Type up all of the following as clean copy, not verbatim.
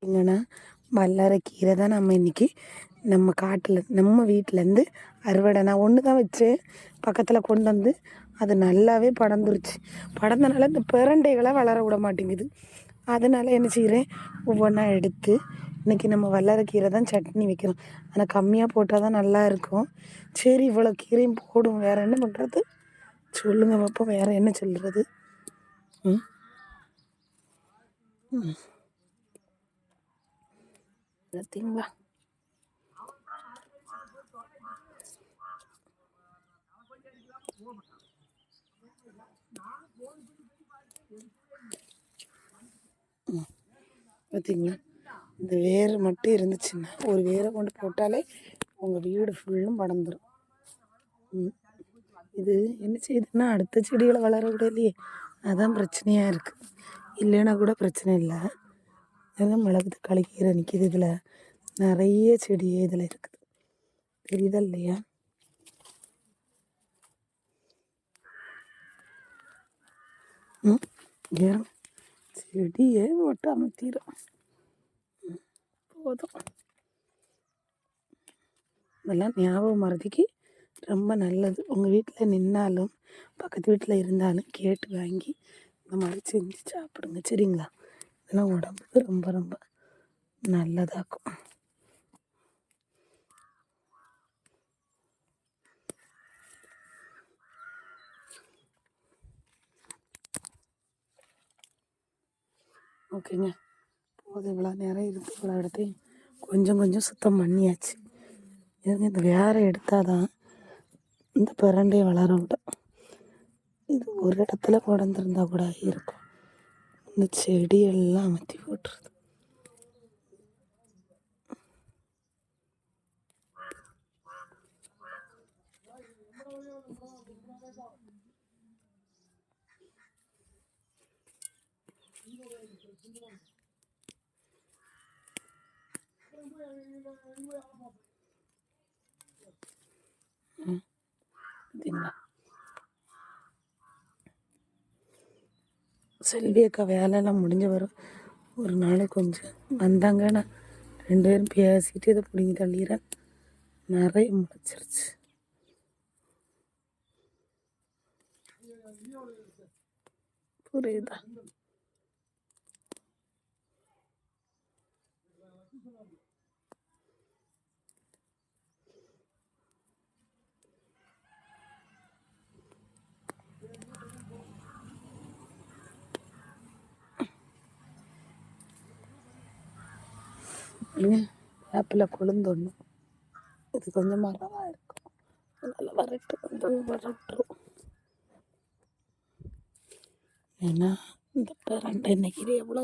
எங்கன்னா வல்லாரைக்கீரை தான் நம்ம இன்றைக்கி நம்ம காட்டில் நம்ம வீட்டிலேருந்து அறுவடை நான் ஒன்று தான் வச்சேன் பக்கத்தில் கொண்டு வந்து அது நல்லாவே படர்ந்துருச்சு. படர்ந்தனால இந்த பிரண்டைகளை வளர விட மாட்டேங்குது. அதனால் என்ன செய்கிறேன், ஒவ்வொன்றா எடுத்து இன்றைக்கி நம்ம வல்லாரைக்கீரை தான் சட்னி வைக்கிறோம். ஆனால் கம்மியாக போட்டால் தான் நல்லா இருக்கும். சரி இவ்வளோ கீரையும் போடும், வேறு என்ன பண்ணுறது சொல்லுங்கள் பார்ப்போம், வேறு என்ன சொல்கிறது. ம் ம் பார்த்தீங்களா, பார்த்தீங்களா, இந்த வேர் மட்டும் இருந்துச்சுன்னா ஒரு வேரை கொண்டு போட்டாலே உங்கள் வீடு ஃபுல்லும் படர்ந்துடும். இது என்ன செய்யுதுன்னா அடுத்த செடிகளை வளர விடலையே, அதான் பிரச்சனையாக இருக்குது. இல்லைன்னா கூட பிரச்சனை இல்லை. அதான் மிளகு தக்காளி கீரை நிற்கிது, இதில் நிறைய செடி இதில் இருக்குது, தெரியுதா இல்லையா? ஏறும் செடியே ஒட்ட அமுத்திடும் போதும். இதெல்லாம் ஞாபகம் மறதிக்கு ரொம்ப நல்லது. உங்கள் வீட்டில் நின்னாலும் பக்கத்து வீட்டில் இருந்தாலும் கேட்டு வாங்கி இந்த மாதிரி செஞ்சு சாப்பிடுங்க, சரிங்களா? இதெல்லாம் உடம்புக்கு ரொம்ப ரொம்ப நல்லதாக்கும். ஓகேங்க, போதும், இவ்வளோ நேரம் இருக்குது, இவ்வளோ இடத்தையும் கொஞ்சம் கொஞ்சம் சுத்தம் பண்ணியாச்சு. இதுங்க இந்த வேற எடுத்தால் தான் இந்த பிரண்டையை வளர விடும். இது ஒரு இடத்துல கொடந்திருந்தா கூட இருக்கும், இந்த செடியெல்லாம் அமர்த்தி போட்டுருது. செல்வி அக்கா வேலையெல்லாம் முடிஞ்ச வரும் ஒரு நாள் கொஞ்சம் வந்தாங்கன்னா 2 பேரும் பேசிட்டு இதை பிடிங்கி தள்ளிடுறேன். நிறைய முளைச்சிருச்சு. புரியுதா? வேப்பில் கொழுந்தொன்னும் இது கொஞ்சம் மரமாக இருக்கும், நல்லா வரட்டும். ஏன்னா இந்த பிரண்டை இன்னைக்கு எவ்வளோ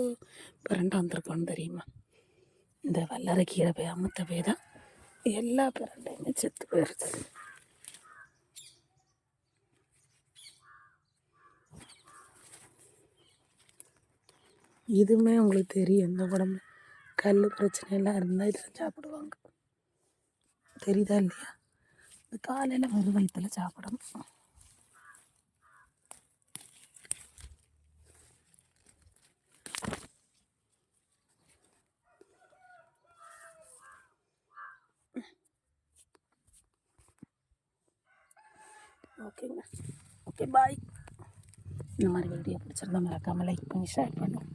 பிரண்டை வந்திருக்கோன்னு தெரியுமா? இந்த வல்லாரைக்கீரை போய் அமுத்த போய் தான் எல்லா பிரண்டையுமே செத்து போயிடுது. இதுவுமே உங்களுக்கு தெரியும், இந்த உடம்பு கல் பிரச்சனையெல்லாம் இருந்தால் இதில் சாப்பிடுவாங்க, தெரியுதா இல்லையா? இந்த காலையில் வெறும் வயிற்றில் சாப்பிடணும். ஓகேங்க, ஓகே, பாய். இந்த மாதிரி வீடியோ பிடிச்சிருந்தா மறக்காமல் லைக் பண்ணி ஷேர் பண்ணுவோம்.